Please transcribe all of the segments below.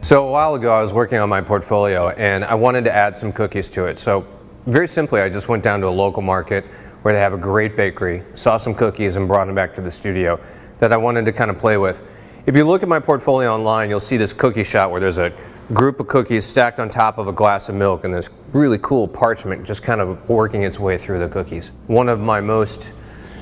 So a while ago I was working on my portfolio and I wanted to add some cookies to it. So very simply I just went down to a local market where they have a great bakery, saw some cookies and brought them back to the studio that I wanted to kind of play with. If you look at my portfolio online, you'll see this cookie shot where there's a group of cookies stacked on top of a glass of milk and this really cool parchment just kind of working its way through the cookies. One of my most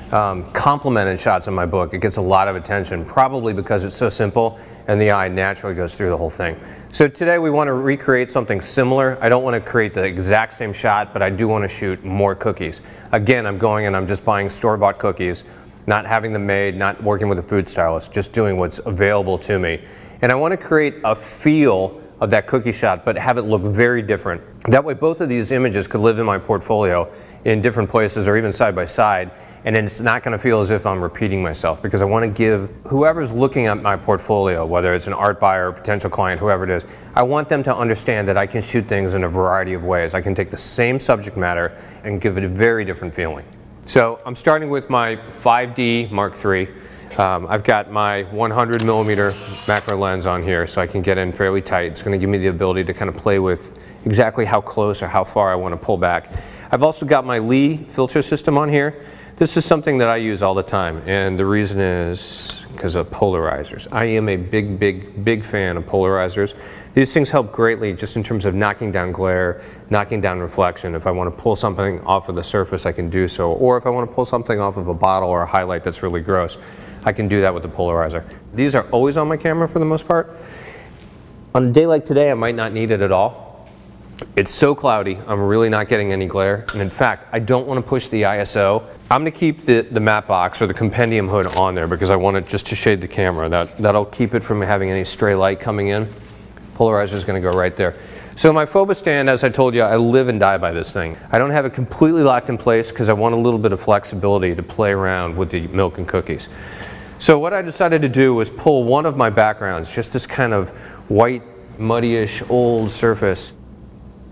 complimented shots in my book. It gets a lot of attention, probably because it's so simple and the eye naturally goes through the whole thing. So today we want to recreate something similar. I don't want to create the exact same shot, but I do want to shoot more cookies. Again, I'm going and I'm just buying store-bought cookies, not having them made, not working with a food stylist, just doing what's available to me. And I want to create a feel of that cookie shot, but have it look very different. That way both of these images could live in my portfolio in different places or even side by side, and it's not going to feel as if I'm repeating myself, because I want to give whoever's looking at my portfolio, whether it's an art buyer, potential client, whoever it is, I want them to understand that I can shoot things in a variety of ways. I can take the same subject matter and give it a very different feeling. So I'm starting with my 5D Mark III. I've got my 100mm macro lens on here so I can get in fairly tight. It's going to give me the ability to kind of play with exactly how close or how far I want to pull back. I've also got my Lee filter system on here. This is something that I use all the time, and the reason is because of polarizers. I am a big fan of polarizers. These things help greatly just in terms of knocking down glare, knocking down reflection. If I want to pull something off of the surface, I can do so. Or if I want to pull something off of a bottle or a highlight that's really gross, I can do that with the polarizer. These are always on my camera for the most part. On a day like today, I might not need it at all. It's so cloudy, I'm really not getting any glare. And in fact, I don't want to push the ISO. I'm going to keep the matte box or the compendium hood on there because I want it just to shade the camera. That'll keep it from having any stray light coming in. Polarizer is going to go right there. So my Phobostand, as I told you, I live and die by this thing. I don't have it completely locked in place because I want a little bit of flexibility to play around with the milk and cookies. So what I decided to do was pull one of my backgrounds, just this kind of white, muddy-ish old surface.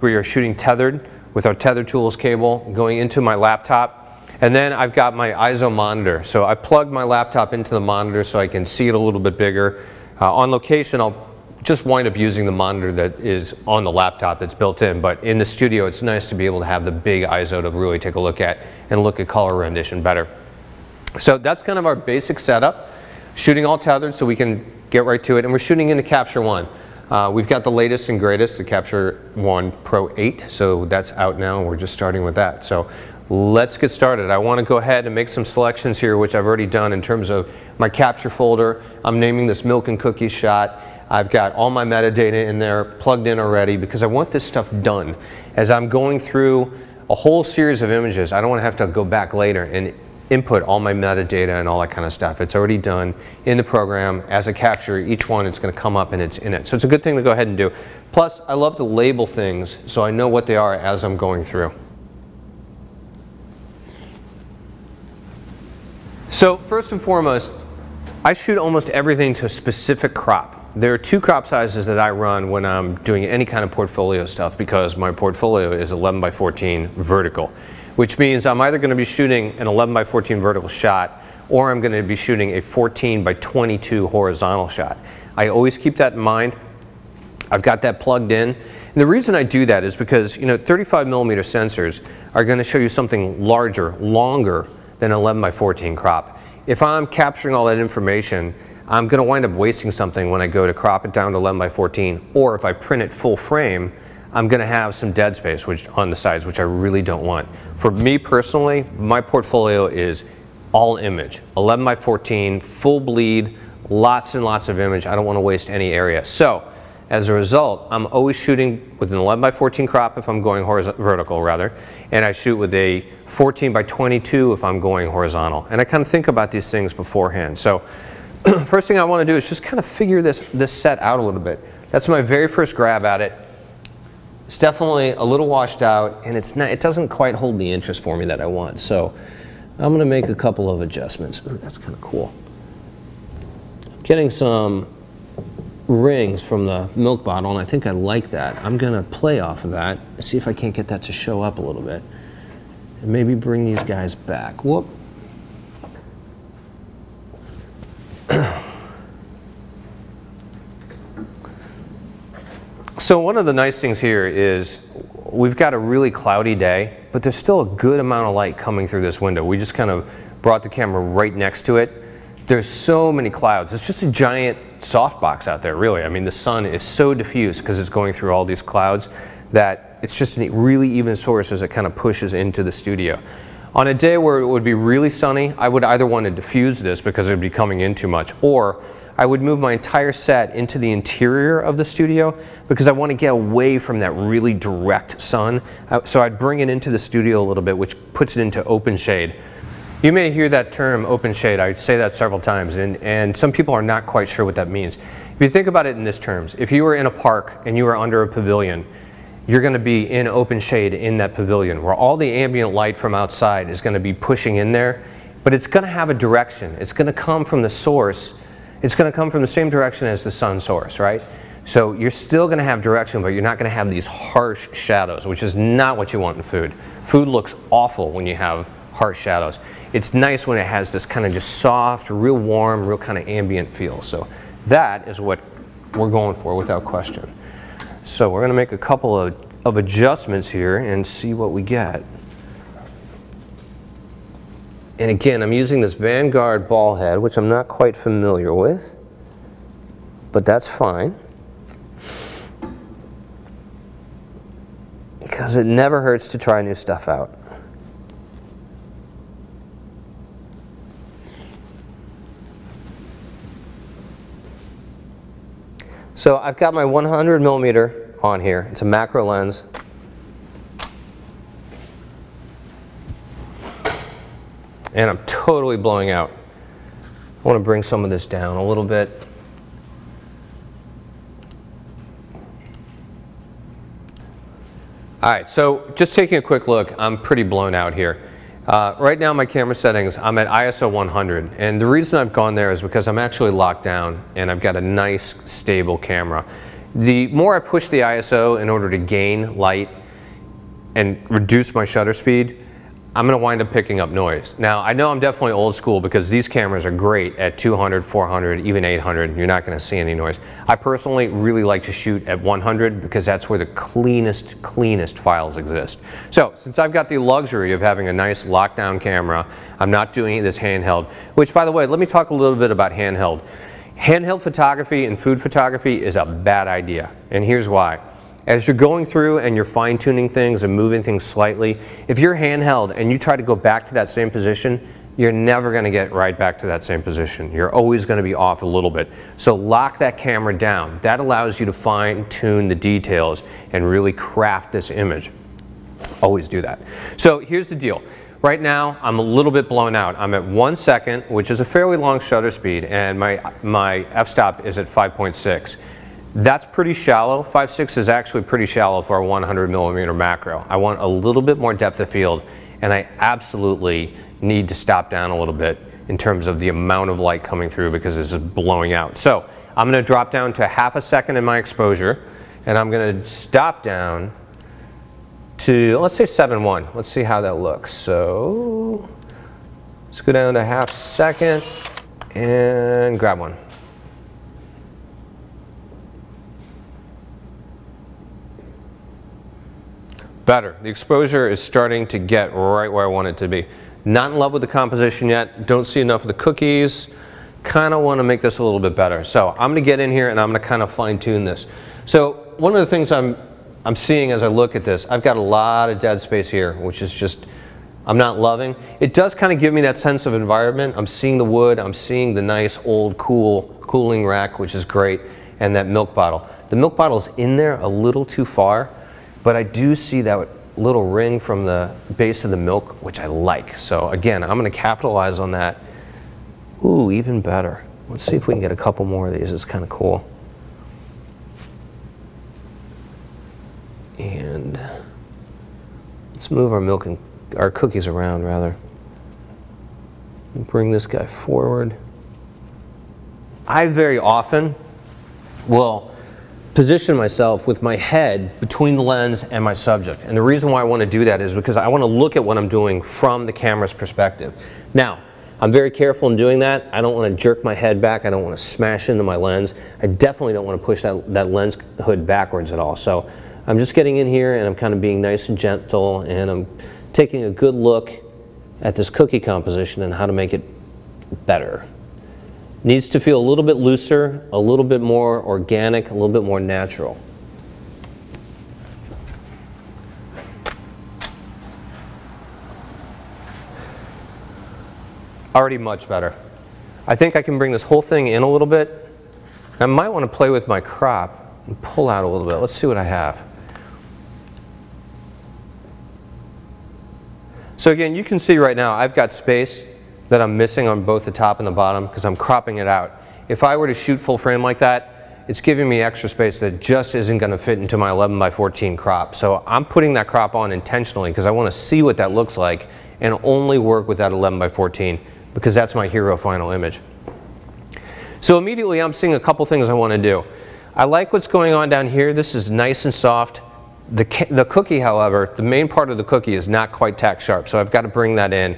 We are shooting tethered with our Tether Tools cable going into my laptop, and then I've got my ISO monitor. So I plugged my laptop into the monitor so I can see it a little bit bigger. On location, I'll just wind up using the monitor that is on the laptop that's built in, but in the studio it's nice to be able to have the big ISO to really take a look at and look at color rendition better. So that's kind of our basic setup. Shooting all tethered so we can get right to it, and we're shooting into Capture One. We've got the latest and greatest, the Capture One Pro 8, so that's out now and we're just starting with that. So let's get started. I want to go ahead and make some selections here, which I've already done in terms of my capture folder. I'm naming this Milk and Cookies shot. I've got all my metadata in there plugged in already because I want this stuff done. As I'm going through a whole series of images, I don't want to have to go back later and input all my metadata and all that kind of stuff. It's already done in the program. As I capture each one, it's going to come up and it's in it. So it's a good thing to go ahead and do. Plus, I love to label things so I know what they are as I'm going through. So first and foremost, I shoot almost everything to a specific crop. There are two crop sizes that I run when I'm doing any kind of portfolio stuff because my portfolio is 11 by 14 vertical, which means I'm either going to be shooting an 11 by 14 vertical shot or I'm going to be shooting a 14 by 22 horizontal shot. I always keep that in mind. I've got that plugged in. And the reason I do that is because 35mm sensors are going to show you something larger, longer than 11 by 14 crop. If I'm capturing all that information, I'm going to wind up wasting something when I go to crop it down to 11 by 14, or if I print it full frame, I'm going to have some dead space on the sides, which I really don't want. For me personally, my portfolio is all image, 11 by 14, full bleed, lots and lots of image. I don't want to waste any area. So as a result, I'm always shooting with an 11 by 14 crop if I'm going vertical rather, and I shoot with a 14 by 22 if I'm going horizontal. And I kind of think about these things beforehand. So first thing I want to do is just kind of figure this set out a little bit. That's my very first grab at it. It's definitely a little washed out, and it doesn't quite hold the interest for me that I want. So I'm going to make a couple of adjustments. Ooh, that's kind of cool. Getting some rings from the milk bottle, and I think I like that. I'm going to play off of that, see if I can't get that to show up a little bit, and maybe bring these guys back. Whoop. So one of the nice things here is we've got a really cloudy day, but there's still a good amount of light coming through this window. We just kind of brought the camera right next to it. There's so many clouds. It's just a giant softbox out there, really. I mean, the sun is so diffuse because it's going through all these clouds that it's just a really even source as it kind of pushes into the studio. On a day where it would be really sunny, I would either want to diffuse this because it would be coming in too much, or I would move my entire set into the interior of the studio because I want to get away from that really direct sun. So I'd bring it into the studio a little bit, which puts it into open shade. You may hear that term, open shade. I say that several times, and some people are not quite sure what that means. If you think about it in this terms, if you were in a park and you were under a pavilion, you're going to be in open shade in that pavilion where all the ambient light from outside is going to be pushing in there, but it's going to have a direction. It's going to come from the source. It's going to come from the same direction as the sun source, right? So you're still going to have direction, but you're not going to have these harsh shadows, which is not what you want in food. Food looks awful when you have harsh shadows. It's nice when it has this kind of just soft, real warm, real kind of ambient feel. So that is what we're going for without question. So we're going to make a couple of adjustments here and see what we get. And again, I'm using this Vanguard ball head, which I'm not quite familiar with, but that's fine. Because it never hurts to try new stuff out. So I've got my 100mm on here. It's a macro lens. And I'm totally blowing out. I want to bring some of this down a little bit. All right, so just taking a quick look, I'm pretty blown out here. Right now my camera settings, I'm at ISO 100, and the reason I've gone there is because I'm actually locked down and I've got a nice stable camera. The more I push the ISO in order to gain light and reduce my shutter speed, I'm going to wind up picking up noise. Now, I know I'm definitely old school because these cameras are great at 200, 400, even 800. You're not going to see any noise. I personally really like to shoot at 100 because that's where the cleanest files exist. So, since I've got the luxury of having a nice lockdown camera, I'm not doing this handheld, which, by the way, let me talk a little bit about handheld. Handheld photography and food photography is a bad idea, and here's why. As you're going through and you're fine-tuning things and moving things slightly, if you're handheld and you try to go back to that same position, you're never going to get right back to that same position. You're always going to be off a little bit. So lock that camera down. That allows you to fine-tune the details and really craft this image. Always do that. So here's the deal. Right now, I'm a little bit blown out. I'm at 1 second, which is a fairly long shutter speed, and my f-stop is at 5.6. That's pretty shallow. 5.6 is actually pretty shallow for a 100mm macro. I want a little bit more depth of field, and I absolutely need to stop down a little bit in terms of the amount of light coming through because this is blowing out. So I'm going to drop down to ½ a second in my exposure, and I'm going to stop down to, let's say 7.1. Let's see how that looks. So let's go down to ½ second and grab one. Better. The exposure is starting to get right where I want it to be. Not in love with the composition yet. Don't see enough of the cookies. Kind of want to make this a little bit better. So I'm going to get in here and I'm going to kind of fine tune this. So one of the things I'm seeing as I look at this, I've got a lot of dead space here, which is just, I'm not loving. It does kind of give me that sense of environment. I'm seeing the wood. I'm seeing the nice old cooling rack, which is great, and that milk bottle. The milk bottle's in there a little too far. But I do see that little ring from the base of the milk, which I like. So again, I'm going to capitalize on that. Ooh, even better. Let's see if we can get a couple more of these. It's kind of cool. And let's move our cookies around, rather. Bring this guy forward. I very often will position myself with my head between the lens and my subject. And the reason why I want to do that is because I want to look at what I'm doing from the camera's perspective. Now, I'm very careful in doing that. I don't want to jerk my head back. I don't want to smash into my lens. I definitely don't want to push that lens hood backwards at all. So I'm just getting in here and I'm kind of being nice and gentle, and I'm taking a good look at this cookie composition and how to make it better. Needs to feel a little bit looser, a little bit more organic, a little bit more natural. Already much better. I think I can bring this whole thing in a little bit. I might want to play with my crop and pull out a little bit. Let's see what I have. So again, you can see right now I've got space that I'm missing on both the top and the bottom because I'm cropping it out. If I were to shoot full frame like that, it's giving me extra space that just isn't going to fit into my 11x14 crop. So I'm putting that crop on intentionally because I want to see what that looks like and only work with that 11x14 because that's my hero final image. So immediately I'm seeing a couple things I want to do. I like what's going on down here. This is nice and soft. The cookie, however, the main part of the cookie is not quite tack sharp, so I've got to bring that in.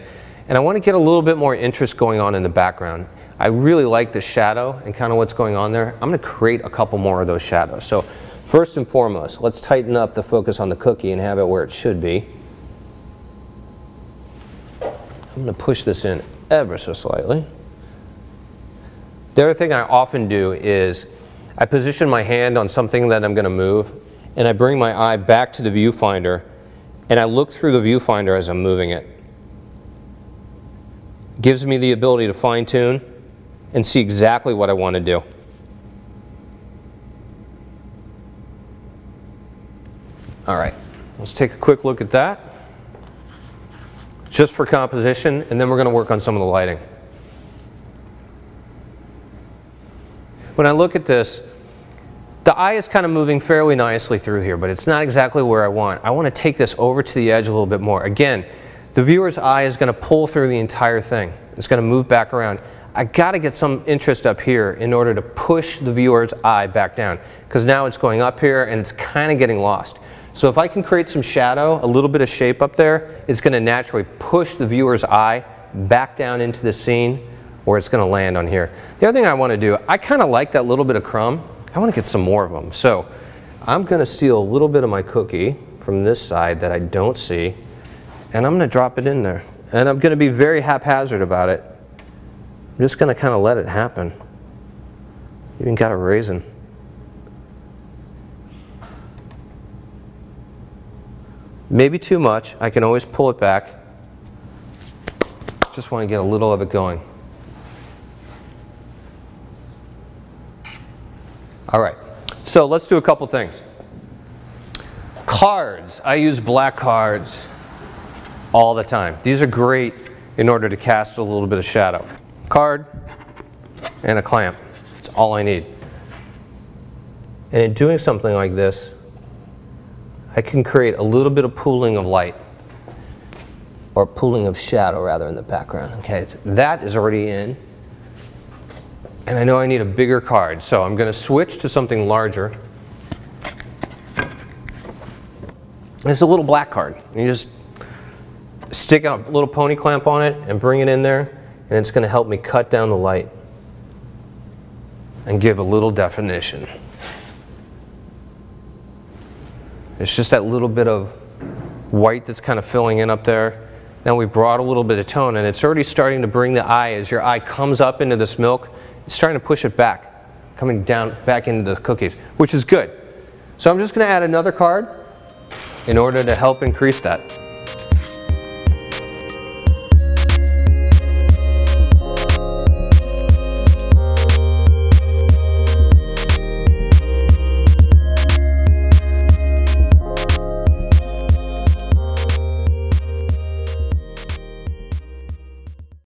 And I want to get a little bit more interest going on in the background. I really like the shadow and kind of what's going on there. I'm going to create a couple more of those shadows. So first and foremost, let's tighten up the focus on the cookie and have it where it should be. I'm going to push this in ever so slightly. The other thing I often do is I position my hand on something that I'm going to move, and I bring my eye back to the viewfinder, and I look through the viewfinder as I'm moving it. Gives me the ability to fine-tune and see exactly what I want to do. All right, let's take a quick look at that. Just for composition, and then we're going to work on some of the lighting. When I look at this, the eye is kind of moving fairly nicely through here, but it's not exactly where I want. I want to take this over to the edge a little bit more. Again, the viewer's eye is going to pull through the entire thing. It's going to move back around. I got to get some interest up here in order to push the viewer's eye back down, because now it's going up here and it's kind of getting lost. So if I can create some shadow, a little bit of shape up there, it's going to naturally push the viewer's eye back down into the scene where it's going to land on here. The other thing I want to do, I kind of like that little bit of crumb. I want to get some more of them. So I'm going to steal a little bit of my cookie from this side that I don't see, and I'm going to drop it in there. And I'm going to be very haphazard about it. I'm just going to kind of let it happen. Even got a raisin. Maybe too much. I can always pull it back. Just want to get a little of it going. All right, so let's do a couple things. Cards. I use black cards all the time. These are great in order to cast a little bit of shadow. Card and a clamp. That's all I need. And in doing something like this, I can create a little bit of pooling of light, or pooling of shadow rather, in the background. Okay, that is already in. And I know I need a bigger card, so I'm going to switch to something larger. It's a little black card. You just stick a little pony clamp on it and bring it in there, and it's going to help me cut down the light and give a little definition. It's just that little bit of white that's kind of filling in up there. Now we've brought a little bit of tone, and it's already starting to bring the eye, as your eye comes up into this milk, it's starting to push it back, coming down back into the cookies, which is good. So I'm just going to add another card in order to help increase that.